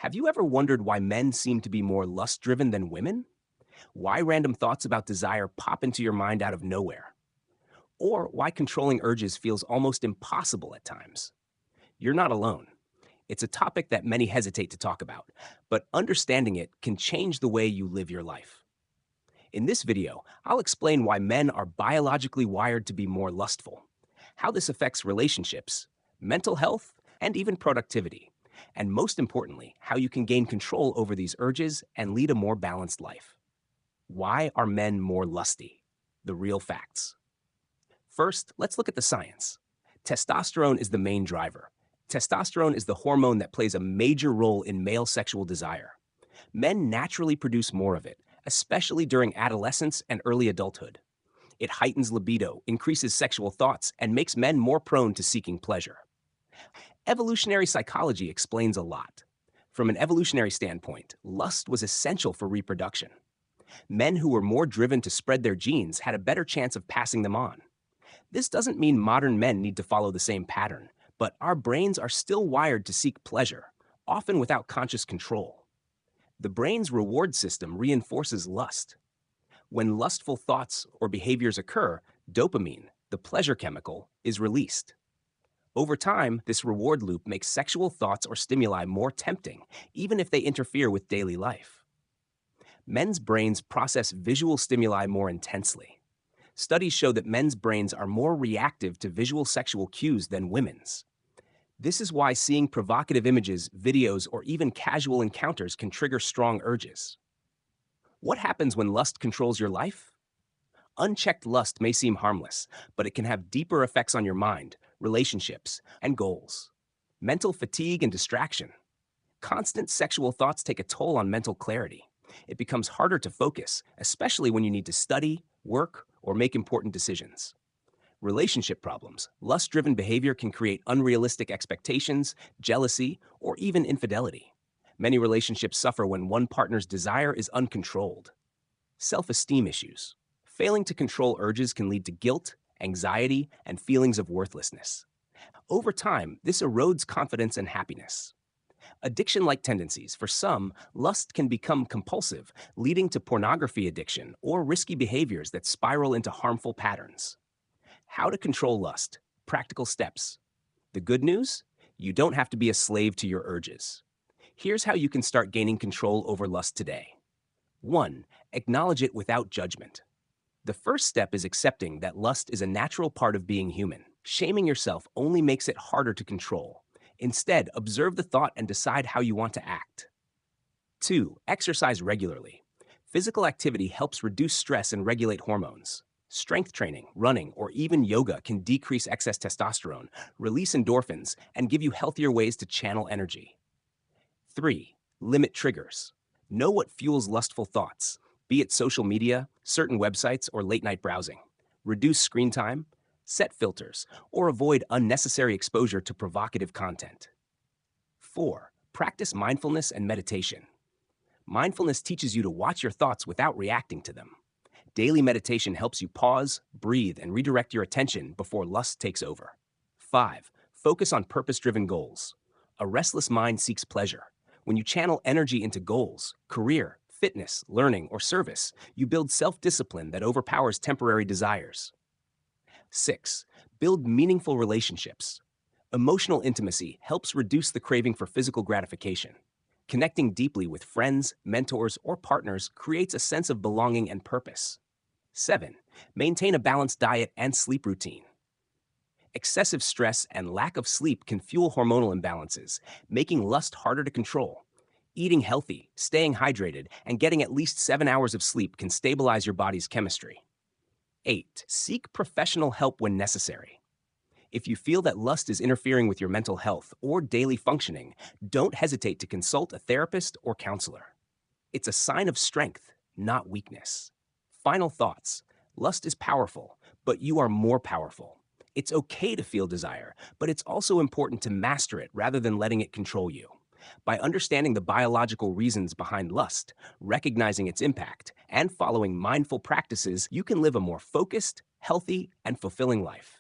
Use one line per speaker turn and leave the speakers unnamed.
Have you ever wondered why men seem to be more lust driven than women? Why random thoughts about desire pop into your mind out of nowhere? Or why controlling urges feels almost impossible at times? You're not alone. It's a topic that many hesitate to talk about, but understanding it can change the way you live your life. In this video, I'll explain why men are biologically wired to be more lustful, how this affects relationships, mental health, and even productivity, and most importantly, how you can gain control over these urges and lead a more balanced life. Why are men more lusty? The real facts. First, let's look at the science. Testosterone is the main driver. Testosterone is the hormone that plays a major role in male sexual desire. Men naturally produce more of it, especially during adolescence and early adulthood. It heightens libido, increases sexual thoughts, and makes men more prone to seeking pleasure. Evolutionary psychology explains a lot. From an evolutionary standpoint, lust was essential for reproduction. Men who were more driven to spread their genes had a better chance of passing them on. This doesn't mean modern men need to follow the same pattern, but our brains are still wired to seek pleasure, often without conscious control. The brain's reward system reinforces lust. When lustful thoughts or behaviors occur, dopamine, the pleasure chemical, is released. Over time, this reward loop makes sexual thoughts or stimuli more tempting, even if they interfere with daily life. Men's brains process visual stimuli more intensely. Studies show that men's brains are more reactive to visual sexual cues than women's. This is why seeing provocative images, videos, or even casual encounters can trigger strong urges. What happens when lust controls your life? Unchecked lust may seem harmless, but it can have deeper effects on your mind, relationships, and goals. Mental fatigue and distraction. Constant sexual thoughts take a toll on mental clarity. It becomes harder to focus, especially when you need to study, work, or make important decisions. Relationship problems. Lust-driven behavior can create unrealistic expectations, jealousy, or even infidelity. Many relationships suffer when one partner's desire is uncontrolled. Self-esteem issues. Failing to control urges can lead to guilt, anxiety, and feelings of worthlessness. Over time, this erodes confidence and happiness. Addiction-like tendencies. For some, lust can become compulsive, leading to pornography addiction or risky behaviors that spiral into harmful patterns. How to control lust. Practical steps. The good news? You don't have to be a slave to your urges. Here's how you can start gaining control over lust today. 1. Acknowledge it without judgment. The first step is accepting that lust is a natural part of being human. Shaming yourself only makes it harder to control. Instead, observe the thought and decide how you want to act. 2. Exercise regularly. Physical activity helps reduce stress and regulate hormones. Strength training, running, or even yoga can decrease excess testosterone, release endorphins, and give you healthier ways to channel energy. 3. Limit triggers. Know what fuels lustful thoughts, be it social media, certain websites, or late-night browsing. Reduce screen time, set filters, or avoid unnecessary exposure to provocative content. 4. Practice mindfulness and meditation. Mindfulness teaches you to watch your thoughts without reacting to them. Daily meditation helps you pause, breathe, and redirect your attention before lust takes over. 5. Focus on purpose-driven goals. A restless mind seeks pleasure. When you channel energy into goals, career, fitness, learning, or service, you build self-discipline that overpowers temporary desires. 6. Build meaningful relationships. Emotional intimacy helps reduce the craving for physical gratification. Connecting deeply with friends, mentors, or partners creates a sense of belonging and purpose. 7. Maintain a balanced diet and sleep routine. Excessive stress and lack of sleep can fuel hormonal imbalances, making lust harder to control. Eating healthy, staying hydrated, and getting at least 7 hours of sleep can stabilize your body's chemistry. 8. Seek professional help when necessary. If you feel that lust is interfering with your mental health or daily functioning, don't hesitate to consult a therapist or counselor. It's a sign of strength, not weakness. Final thoughts. Lust is powerful, but you are more powerful. It's okay to feel desire, but it's also important to master it rather than letting it control you. By understanding the biological reasons behind lust, recognizing its impact, and following mindful practices, you can live a more focused, healthy, and fulfilling life.